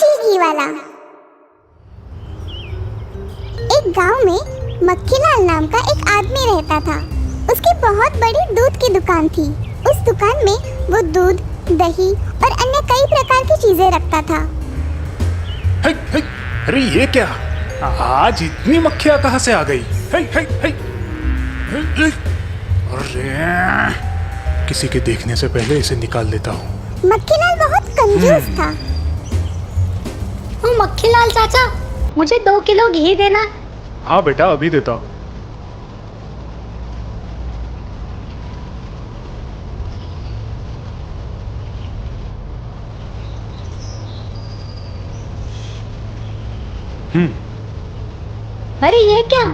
अच्छी घी वाला। एक गांव में मक्खीलाल नाम का एक आदमी रहता था। उसकी बहुत बड़ी दूध की दुकान थी। उस दुकान में वो दूध, दही और अन्य कई प्रकार की चीजें रखता था। अरे ये क्या, आज इतनी मक्खियाँ कहाँ से आ गई? अरे किसी के देखने से पहले इसे निकाल लेता हूँ। मक्खीलाल बहुत कंजूस था। ओ मक्खीलाल चाचा, मुझे 2 किलो घी देना। हाँ बेटा, अभी देता हूँ। अरे ये क्या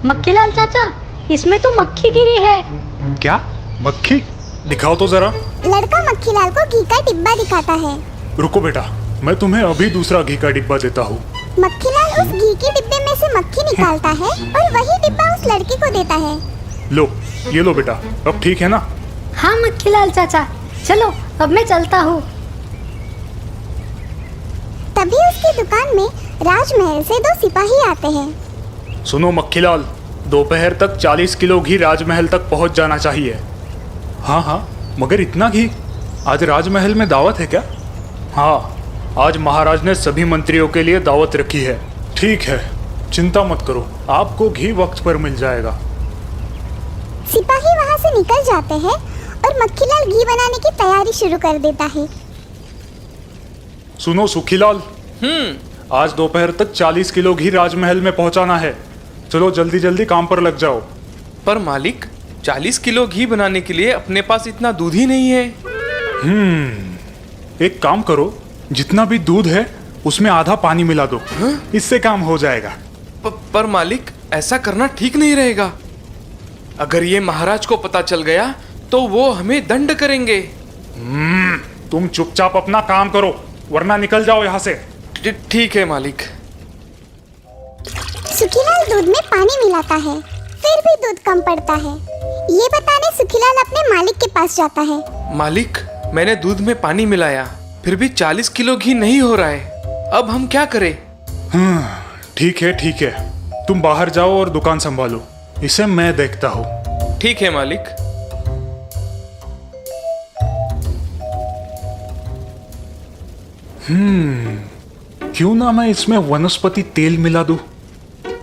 मक्खीलाल चाचा, इसमें तो मक्खी गिरी है। क्या मक्खी? दिखाओ तो जरा। लड़का मक्खीलाल को घी का डिब्बा दिखाता है। रुको बेटा, मैं तुम्हें अभी दूसरा घी का डिब्बा देता हूँ। मक्खीलाल उस घी के डिब्बे में से मक्खी निकालता है और वही डिब्बा उस लड़के को देता है। लो, ये लो बेटा, अब ठीक है ना? हाँ मक्खीलाल चाचा, चलो अब मैं चलता हूँ। तभी उसकी दुकान में राजमहल से 2 सिपाही आते हैं। सुनो मक्खीलाल, दोपहर तक 40 किलो घी राजमहल तक पहुंच जाना चाहिए। हाँ हाँ, मगर इतना घी? आज राजमहल में दावत है क्या? हाँ, आज महाराज ने सभी मंत्रियों के लिए दावत रखी है। ठीक है, चिंता मत करो, आपको घी वक्त पर मिल जाएगा। सिपाही वहाँ से निकल जाते हैं और मक्खीलाल घी बनाने की तैयारी शुरू कर देता है। सुनो सुखीलाल, आज दोपहर तक 40 किलो घी राजमहल में पहुंचाना है। चलो जल्दी जल्दी काम पर लग जाओ। पर मालिक, 40 किलो घी बनाने के लिए अपने पास इतना दूध ही नहीं है। एक काम करो, जितना भी दूध है उसमें आधा पानी मिला दो। इससे काम हो जाएगा। पर मालिक, ऐसा करना ठीक नहीं रहेगा। अगर ये महाराज को पता चल गया तो वो हमें दंड करेंगे। तुम चुपचाप अपना काम करो, वरना निकल जाओ यहाँ से। ठीक है मालिक। सुखीलाल दूध में पानी मिलाता है, फिर भी दूध कम पड़ता है। ये बताने सुखीलाल अपने मालिक के पास जाता है। मालिक, मैंने दूध में पानी मिलाया, फिर भी 40 किलो घी नहीं हो रहा है। अब हम क्या करें? ठीक है, तुम बाहर जाओ और दुकान संभालो, इसे मैं देखता हूँ। ठीक है मालिक। क्यों ना मैं इसमें वनस्पति तेल मिला दूं?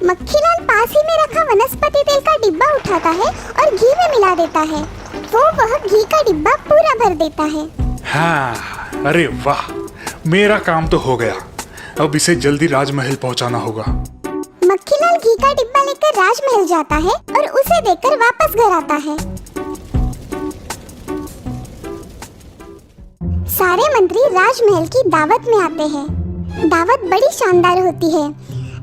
मक्खीलाल पास ही में रखा वनस्पति तेल का डिब्बा उठाता है और घी में मिला देता है। वह घी का डिब्बा पूरा भर देता है। हाँ, अरे वाह, मेरा काम तो हो गया। अब इसे जल्दी राजमहल पहुंचाना होगा। मक्खीलाल घी का डिब्बा लेकर राजमहल जाता है और उसे देकर वापस घर आता है। सारे मंत्री राजमहल की दावत में आते हैं। दावत बड़ी शानदार होती है।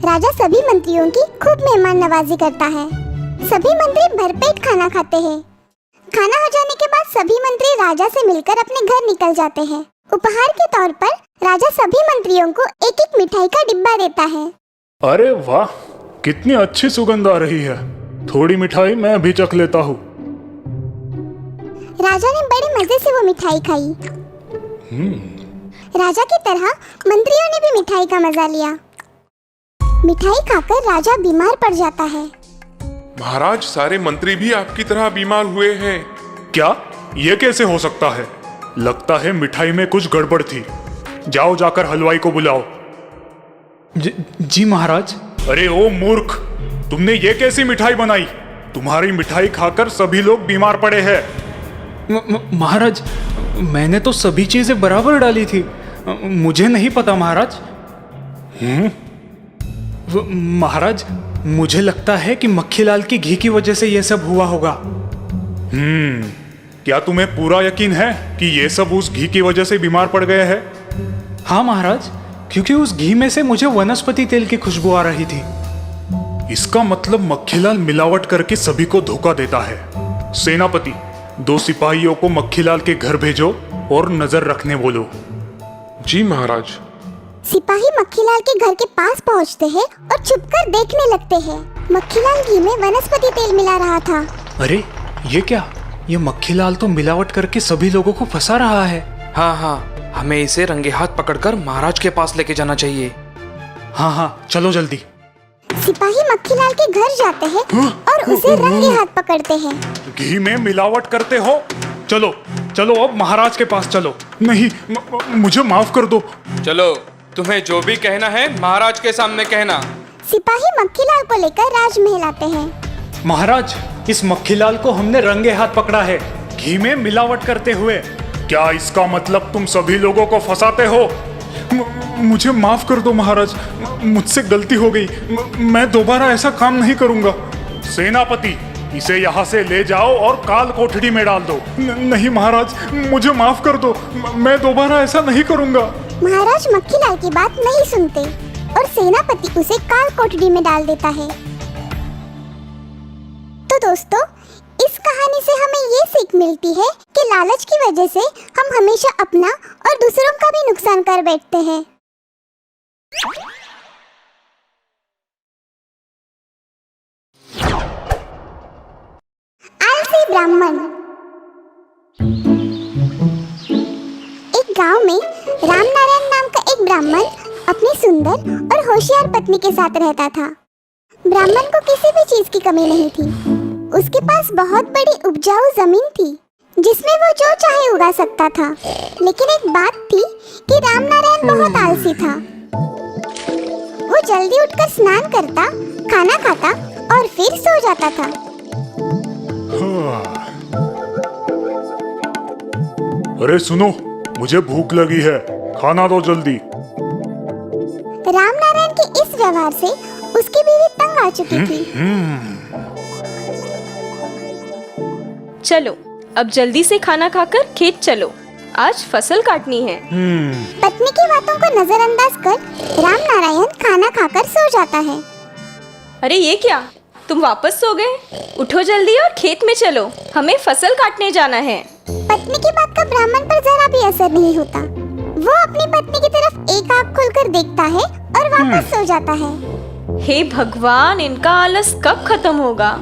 राजा सभी मंत्रियों की खूब मेहमान नवाजी करता है। सभी मंत्री भरपेट खाना खाते हैं। खाना हो जाने के बाद सभी मंत्री राजा से मिलकर अपने घर निकल जाते हैं। उपहार के तौर पर राजा सभी मंत्रियों को एक एक मिठाई का डिब्बा देता है। अरे वाह, कितनी अच्छी सुगंध आ रही है। थोड़ी मिठाई मैं भी चख लेता हूँ। राजा ने बड़े मजे से वो मिठाई खाई। राजा की तरह मंत्रियों ने भी मिठाई का मजा लिया। मिठाई खाकर राजा बीमार पड़ जाता है। महाराज, सारे मंत्री भी आपकी तरह बीमार हुए हैं। क्या? ये कैसे हो सकता है? लगता है मिठाई में कुछ गड़बड़ थी। जाओ जाकर हलवाई को बुलाओ। जी महाराज। अरे ओ मूर्ख, तुमने ये कैसी मिठाई बनाई? तुम्हारी मिठाई खाकर सभी लोग बीमार पड़े हैं। महाराज, मैंने तो सभी चीजें बराबर डाली थी। मुझे नहीं पता महाराज। महाराज, मुझे लगता है कि मक्खीलाल की घी की वजह से यह सब हुआ होगा। क्या तुम्हें पूरा यकीन है कि ये सब उस घी की वजह से बीमार पड़ गए हैं? हाँ महाराज, क्योंकि उस घी में से मुझे वनस्पति तेल की खुशबू आ रही थी। इसका मतलब मक्खीलाल मिलावट करके सभी को धोखा देता है। सेनापति, 2 सिपाहियों को मक्खीलाल के घर भेजो और नजर रखने बोलो। जी महाराज। सिपाही मक्खीलाल के घर के पास पहुंचते हैं और छुपकर देखने लगते हैं। मक्खीलाल घी में वनस्पति तेल मिला रहा था। अरे ये क्या? ये मक्खीलाल तो मिलावट करके सभी लोगों को फंसा रहा है। हाँ, हमें इसे रंगे हाथ पकड़कर महाराज के पास लेके जाना चाहिए। हाँ हाँ, चलो जल्दी। सिपाही मक्खीलाल के घर जाते हैं और उसे रंगे हाथ पकड़ते हैं। घी में मिलावट करते हो? चलो चलो अब महाराज के पास चलो। नहीं, मुझे माफ कर दो। चलो, तुम्हें जो भी कहना है महाराज के सामने कहना। सिपाही मक्खीलाल को लेकर राजमहल आते हैं। महाराज, इस मक्खीलाल को हमने रंगे हाथ पकड़ा है, घी में मिलावट करते हुए। क्या इसका मतलब तुम सभी लोगों को फंसाते हो? मुझे माफ कर दो महाराज, मुझसे गलती हो गई। मैं दोबारा ऐसा काम नहीं करूंगा। सेनापति, इसे यहाँ से ले जाओ और काल कोठरी में डाल दो। नहीं महाराज, मुझे माफ कर दो, मैं दोबारा ऐसा नहीं करूंगा। महाराज मक्खीलाल की बात नहीं सुनते और सेनापति उसे काल कोठरी में डाल देता है। तो दोस्तों, इस कहानी से हमें ये सीख मिलती है कि लालच की वजह से हम हमेशा अपना और दूसरों का भी नुकसान कर बैठते हैं। आलसी ब्राह्मण। एक गांव में रामनारायण नाम का एक ब्राह्मण अपनी सुंदर और होशियार पत्नी के साथ रहता था। ब्राह्मण को किसी भी चीज की कमी नहीं थी। उसके पास बहुत बड़ी उपजाऊ जमीन थी जिसमें वो जो चाहे उगा सकता था। लेकिन एक बात थी कि रामनारायण बहुत आलसी था। वो जल्दी उठकर स्नान करता, खाना खाता और फिर सो जाता था। अरे सुनो, मुझे भूख लगी है, खाना दो जल्दी। रामनारायण के इस व्यवहार से उसकी बीवी तंग आ चुकी थी। चलो, अब जल्दी से खाना खाकर खेत चलो, आज फसल काटनी है। पत्नी की बातों को नजरअंदाज कर रामनारायण खाना खाकर सो जाता है। अरे ये क्या, तुम वापस सो गए? उठो जल्दी और खेत में चलो, हमें फसल काटने जाना है। पत्नी की बात का ब्राह्मण पर जरा भी असर नहीं होता। वो अपनी पत्नी की तरफ एक आंख खोलकर देखता है और वापस सो जाता है। हे भगवान, इनका आलस कब खत्म होगा?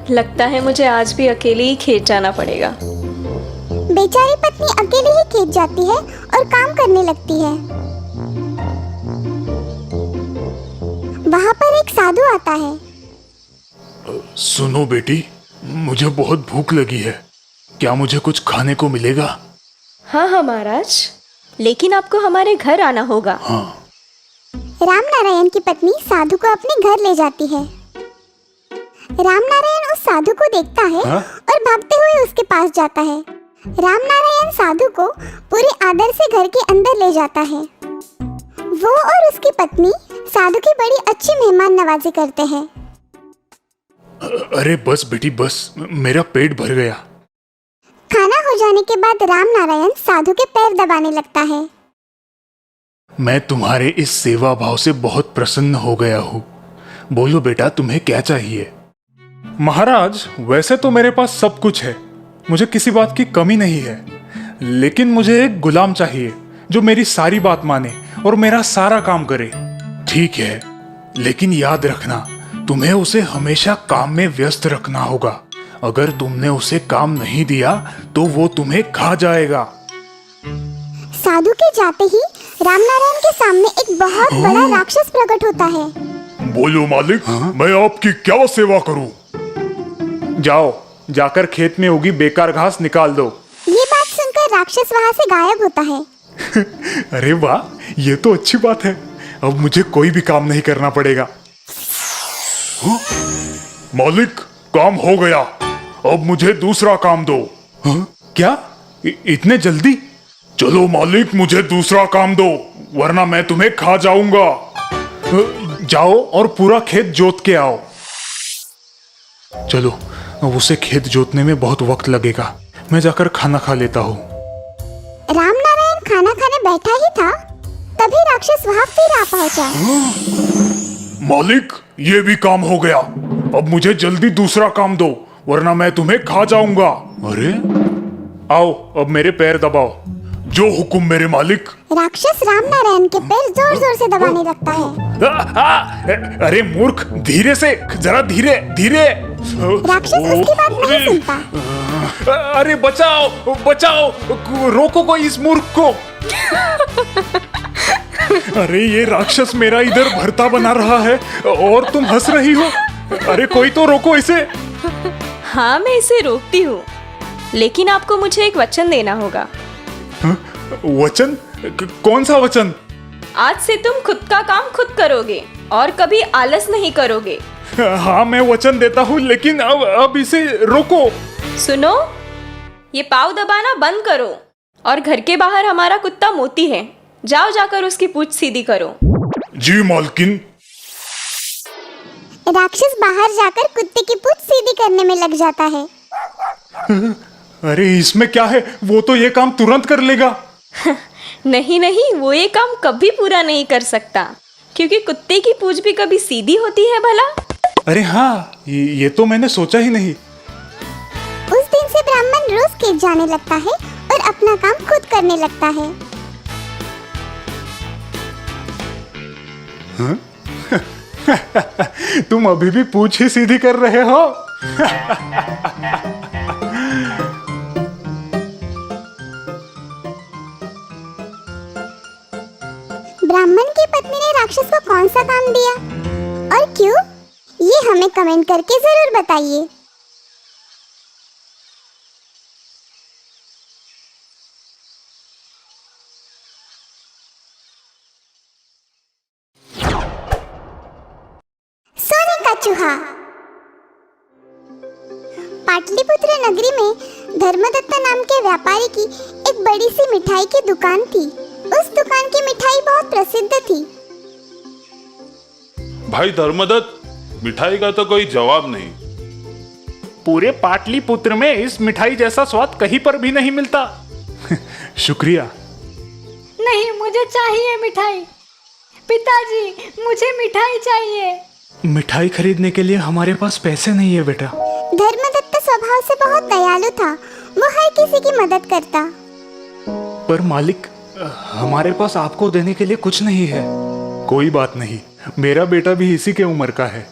लगता है मुझे आज भी अकेले ही खेत जाना पड़ेगा। बेचारी पत्नी अकेले ही खेत जाती है और काम करने लगती है। वहाँ पर एक साधु आता है। सुनो बेटी, मुझे बहुत भूख लगी है, क्या मुझे कुछ खाने को मिलेगा? हाँ हाँ महाराज, लेकिन आपको हमारे घर आना होगा। हाँ। रामनारायण की पत्नी साधु को अपने घर ले जाती है। रामनारायण उस साधु को देखता है और भागते हुए उसके पास जाता है। रामनारायण साधु को पूरे आदर से घर के अंदर ले जाता है। वो और उसकी पत्नी साधु की बड़ी अच्छी मेहमान नवाजी करते हैं। अरे बस बेटी बस, मेरा पेट भर गया। खाना हो जाने के बाद रामनारायण साधु के पैर दबाने लगता है। मैं तुम्हारे इस सेवा भाव से बहुत प्रसन्न हो गया हूँ। बोलो बेटा, तुम्हें क्या चाहिए? महाराज, वैसे तो मेरे पास सब कुछ है, मुझे किसी बात की कमी नहीं है, लेकिन मुझे एक गुलाम चाहिए जो मेरी सारी बात माने और मेरा सारा काम करे। ठीक है, लेकिन याद रखना, तुम्हें उसे हमेशा काम में व्यस्त रखना होगा। अगर तुमने उसे काम नहीं दिया तो वो तुम्हें खा जाएगा। साधु के जाते ही रामनारायण के सामने एक बहुत बड़ा राक्षस प्रकट होता है। बोलो मालिक, मैं आपकी क्या सेवा करूं? जाओ, जाकर खेत में उगी बेकार घास निकाल दो। ये बात सुनकर राक्षस वहाँ से गायब होता है। अरे वाह, ये तो अच्छी बात है, अब मुझे कोई भी काम नहीं करना पड़ेगा। मालिक, काम हो गया, अब मुझे दूसरा काम दो। क्या इतने जल्दी? चलो मालिक, मुझे दूसरा काम दो, वरना मैं तुम्हें खा जाऊंगा। जाओ और पूरा खेत जोत के आओ। चलो, अब उसे खेत जोतने में बहुत वक्त लगेगा, मैं जाकर खाना खा लेता हूँ। रामनारायण खाना खाने बैठा ही था, तभी राक्षस वहाँ फिर आ पहुँचा। मालिक, ये भी काम हो गया, अब मुझे जल्दी दूसरा काम दो, वरना मैं तुम्हें खा जाऊंगा। अरे आओ, अब मेरे पैर दबाओ। जो हुक्म मेरे मालिक। राक्षस रामनारायण के पैर जोर जोर से दबाने लगता है। अरे मूर्ख, धीरे से, जरा धीरे धीरे। राक्षस उसकी बात नहीं सुनता। अरे बचाओ बचाओ, रोको कोई इस मूर्ख को। अरे ये राक्षस मेरा इधर भरता बना रहा है और तुम हंस रही हो। अरे कोई तो रोको इसे। हाँ, मैं इसे रोकती हूँ, लेकिन आपको मुझे एक वचन देना होगा। वचन? कौन सा वचन? आज से तुम खुद का काम खुद करोगे और कभी आलस नहीं करोगे। हाँ मैं वचन देता हूँ, लेकिन अब इसे रोको। सुनो, ये पाँव दबाना बंद करो और घर के बाहर हमारा कुत्ता मोती है, जाओ जाकर उसकी पूंछ सीधी करो। जी मालकिन। राक्षस बाहर जाकर कुत्ते की पूंछ सीधी करने में लग जाता है। अरे इसमें क्या है, वो तो ये काम तुरंत कर लेगा। नहीं नहीं, वो ये काम कभी पूरा नहीं कर सकता, क्योंकि कुत्ते की पूंछ भी कभी सीधी होती है भला। अरे हाँ, ये तो मैंने सोचा ही नहीं। उस दिन से ब्राह्मण रोज खेत जाने लगता है और अपना काम खुद करने लगता है। तुम अभी भी पूंछ ही सीधी कर रहे हो। ब्राह्मण की पत्नी ने राक्षस को कौन सा काम दिया और क्यों, ये हमें कमेंट करके जरूर बताइए। सोने का चूहा। पाटलिपुत्र नगरी में धर्मदत्त नाम के व्यापारी की एक बड़ी सी मिठाई की दुकान थी। उस दुकान की मिठाई बहुत प्रसिद्ध थी। भाई धर्मदत्त, मिठाई का तो कोई जवाब नहीं। पूरे पाटलिपुत्र में इस मिठाई जैसा स्वाद कहीं पर भी नहीं मिलता। शुक्रिया। नहीं, मुझे चाहिए मिठाई। पिताजी, मुझे मिठाई चाहिए। मिठाई खरीदने के लिए हमारे पास पैसे नहीं है बेटा। धर्मदत्त स्वभाव से बहुत दयालु था, वो हर किसी की मदद करता। पर मालिक, हमारे पास आपको देने के लिए कुछ नहीं है। कोई बात नहीं, मेरा बेटा भी इसी के उम्र का है।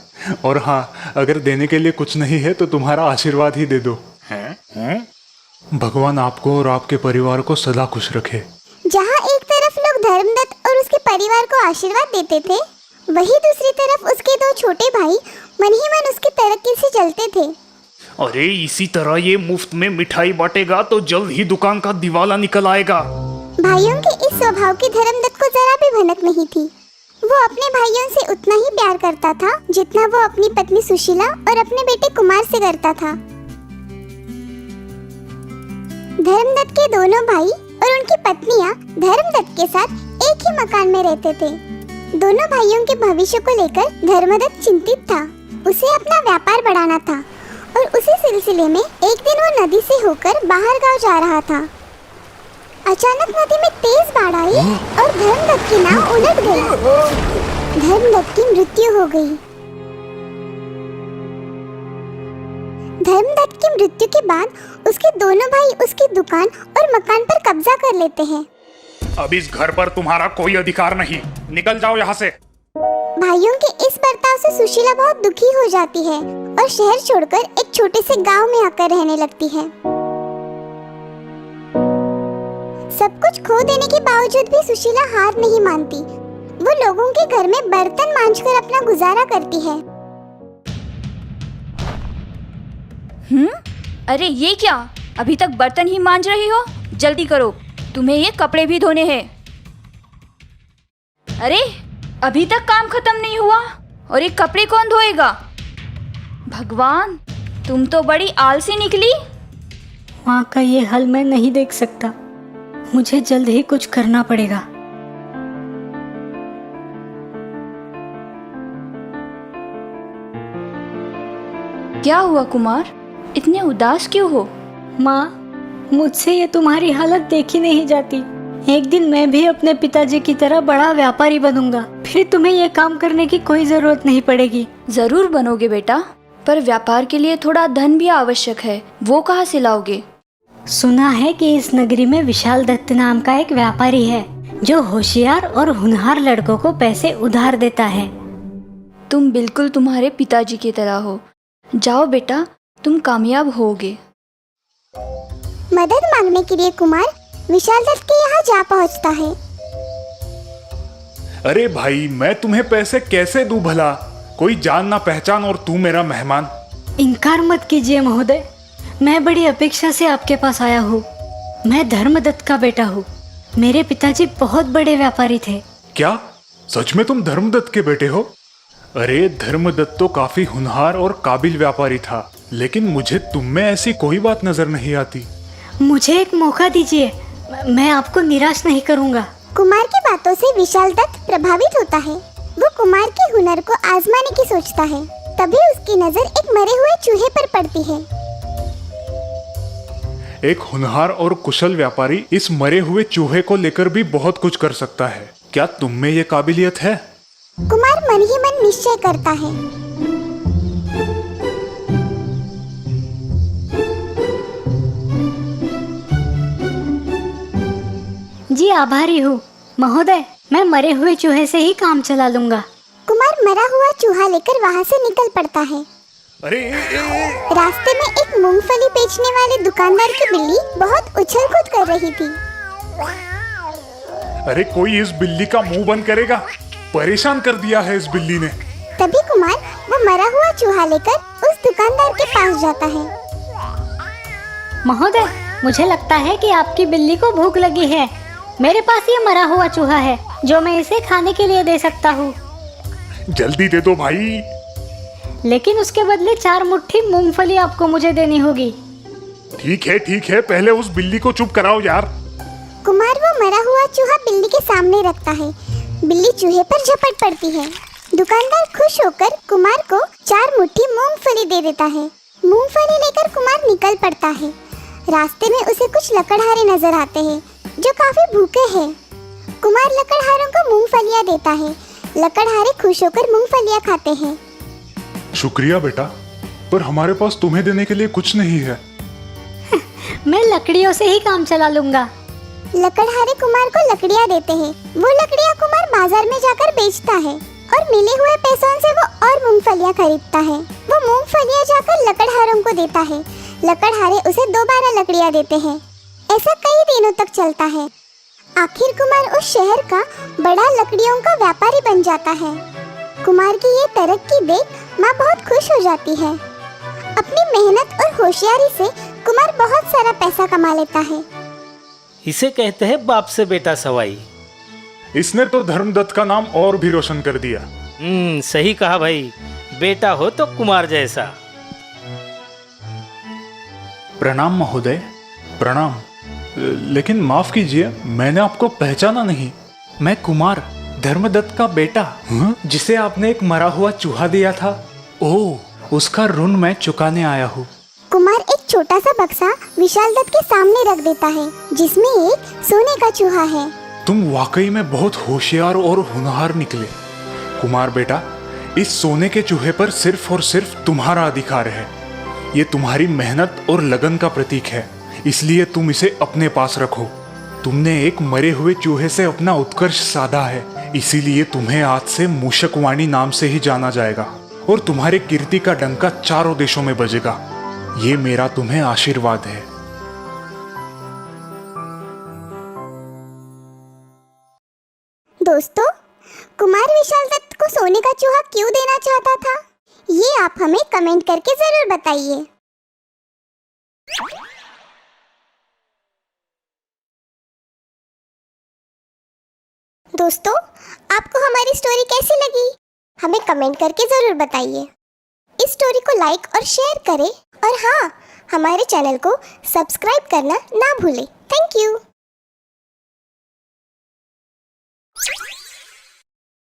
और हाँ, अगर देने के लिए कुछ नहीं है तो तुम्हारा आशीर्वाद ही दे दो। भगवान आपको और आपके परिवार को सदा खुश रखे। जहाँ एक तरफ लोग धर्मदत्त और उसके परिवार को आशीर्वाद देते थे, वहीं दूसरी तरफ उसके दो छोटे भाई मन ही मन उसकी तरक्की से जलते थे। अरे इसी तरह ये मुफ्त में मिठाई बांटेगा तो जल्द ही दुकान का दिवाला निकल आएगा। भाइयों के इस स्वभाव की धर्मदत्त को जरा भी भनक नहीं थी। वो अपने भाइयों से उतना ही प्यार करता था जितना वो अपनी पत्नी सुशीला और अपने बेटे कुमार से करता था। धर्मदत्त के दोनों भाई और उनकी पत्नियां धर्मदत्त के साथ एक ही मकान में रहते थे। दोनों भाइयों के भविष्य को लेकर धर्मदत्त चिंतित था। उसे अपना व्यापार बढ़ाना था और उसी सिलसिले में एक दिन वो नदी से होकर बाहर गांव जा रहा था। अचानक नदी में तेज बाढ़ आई और धर्मदत्त की नाव उलट गई। धर्मदत्त की मृत्यु हो गई। धर्मदत्त की मृत्यु के बाद उसके दोनों भाई उसकी दुकान और मकान पर कब्जा कर लेते हैं। अब इस घर पर तुम्हारा कोई अधिकार नहीं, निकल जाओ यहाँ से। भाइयों के इस बर्ताव से सुशीला बहुत दुखी हो जाती है और शहर छोड़कर एक छोटे से गांव में आकर रहने लगती है। सब कुछ खो देने के बावजूद भी सुशीला हार नहीं मानती। वो लोगों के घर में बर्तन मांजकर अपना गुजारा करती है। अरे ये क्या, अभी तक बर्तन ही मांज रही हो? जल्दी करो, तुम्हें ये कपड़े भी धोने हैं। अरे अभी तक काम खत्म नहीं हुआ और ये कपड़े कौन धोएगा? भगवान, तुम तो बड़ी आलसी निकली। माँ का ये हाल मैं नहीं देख सकता, मुझे जल्द ही कुछ करना पड़ेगा। क्या हुआ कुमार, इतने उदास क्यों हो? माँ, मुझसे ये तुम्हारी हालत देखी नहीं जाती। एक दिन मैं भी अपने पिताजी की तरह बड़ा व्यापारी बनूंगा, फिर तुम्हें ये काम करने की कोई जरूरत नहीं पड़ेगी। जरूर बनोगे बेटा, पर व्यापार के लिए थोड़ा धन भी आवश्यक है, वो कहाँ से लाओगे? सुना है कि इस नगरी में विशाल दत्त नाम का एक व्यापारी है जो होशियार और होनहार लड़कों को पैसे उधार देता है। तुम बिल्कुल तुम्हारे पिताजी की तरह हो। जाओ बेटा, तुम कामयाब होगे। मदद मांगने के लिए कुमार विशाल दत्त के यहाँ जा पहुँचता है। अरे भाई, मैं तुम्हें पैसे कैसे दूं भला? कोई जान ना पहचान और तू मेरा मेहमान। इनकार मत कीजिए महोदय, मैं बड़ी अपेक्षा से आपके पास आया हूँ। मैं धर्मदत्त का बेटा हूँ। मेरे पिताजी बहुत बड़े व्यापारी थे। क्या सच में तुम धर्मदत्त के बेटे हो? अरे धर्मदत्त तो काफी होनहार और काबिल व्यापारी था, लेकिन मुझे तुम में ऐसी कोई बात नजर नहीं आती। मुझे एक मौका दीजिए, मैं आपको निराश नहीं करूँगा। कुमार की बातों से विशाल दत्त प्रभावित होता है। वो कुमार के हुनर को आजमाने की सोचता है। तभी उसकी नजर एक मरे हुए चूहे पर पड़ती है। एक होनहार और कुशल व्यापारी इस मरे हुए चूहे को लेकर भी बहुत कुछ कर सकता है। क्या तुम में ये काबिलियत है? कुमार मन ही मन निश्चय करता है। जी आभारी हूँ महोदय, मैं मरे हुए चूहे से ही काम चला लूंगा। कुमार मरा हुआ चूहा लेकर वहाँ से निकल पड़ता है। अरे रास्ते में एक मूंगफली बेचने वाले दुकानदार की बिल्ली बहुत उछल कूद कर रही थी। अरे कोई इस बिल्ली का मुंह बंद करेगा? परेशान कर दिया है इस बिल्ली ने। तभी कुमार वो मरा हुआ चूहा लेकर उस दुकानदार के पास जाता है। महोदय, मुझे लगता है कि आपकी बिल्ली को भूख लगी है। मेरे पास ये मरा हुआ चूहा है जो मैं इसे खाने के लिए दे सकता हूँ। जल्दी दे दो भाई। लेकिन उसके बदले 4 मुट्ठी मूंगफली आपको मुझे देनी होगी। ठीक है, पहले उस बिल्ली को चुप कराओ यार। कुमार वो मरा हुआ चूहा बिल्ली के सामने रखता है। बिल्ली चूहे पर झपट पड़ती है। दुकानदार खुश होकर कुमार को 4 मुट्ठी मूंगफली दे देता है। मूंगफली लेकर कुमार निकल पड़ता है। रास्ते में उसे कुछ लकड़हारे नजर आते हैं जो काफी भूखे हैं। कुमार लकड़हारों को मूंगफलियां देता है। लकड़हारे खुश होकर मूंगफलियां खाते हैं। शुक्रिया बेटा, पर हमारे पास तुम्हें देने के लिए कुछ नहीं है। मैं लकड़ियों से ही काम चला लूंगा। लकड़हारे कुमार को लकड़ियां देते हैं। वो लकड़ियां कुमार बाजार में जाकर बेचता है और मिले हुए पैसों से वो और मूंगफलियां खरीदता है। वो मूंगफलियां जाकर लकड़हारों को देता है। लकड़हारे उसे दोबारा लकड़ियां देते हैं। ऐसा कई दिनों तक चलता है। आखिर कुमार उस शहर का बड़ा लकड़ियों का व्यापारी बन जाता है। कुमार की ये तरक्की देख माँ बहुत खुश हो जाती है। अपनी मेहनत और होशियारी से कुमार बहुत सारा पैसा कमा लेता है। इसे कहते हैं बाप से बेटा सवाई। इसने तो धर्मदत्त का नाम और भी रोशन कर दिया। सही कहा भाई, बेटा हो तो कुमार जैसा। प्रणाम महोदय, प्रणाम। लेकिन माफ कीजिए, मैंने आपको पहचाना नहीं। मैं कुमार, धर्मदत्त का बेटा, जिसे आपने एक मरा हुआ चूहा दिया था। ओह, उसका ऋण मैं चुकाने आया हूँ। कुमार एक छोटा सा बक्सा विशाल दत्त के सामने रख देता है जिसमें एक सोने का चूहा है। तुम वाकई में बहुत होशियार और होनहार निकले। कुमार बेटा, इस सोने के चूहे पर सिर्फ और सिर्फ तुम्हारा अधिकार है। ये तुम्हारी मेहनत और लगन का प्रतीक है, इसलिए तुम इसे अपने पास रखो। तुमने एक मरे हुए चूहे से अपना उत्कर्ष साधा है, इसीलिए तुम्हें आज से मूषकवाणी नाम से ही जाना जाएगा और तुम्हारे कीर्ति का डंका चारों देशों में बजेगा। ये मेरा तुम्हें आशीर्वाद है। दोस्तों, कुमार विशाल दत्त को सोने का चूहा क्यों देना चाहता था, ये आप हमें कमेंट करके जरूर बताइए। दोस्तों, आपको हमारी स्टोरी कैसी लगी, हमें कमेंट करके जरूर बताइए। इस स्टोरी को लाइक और शेयर करें और हाँ, हमारे चैनल को सब्सक्राइब करना ना भूलें। Thank you.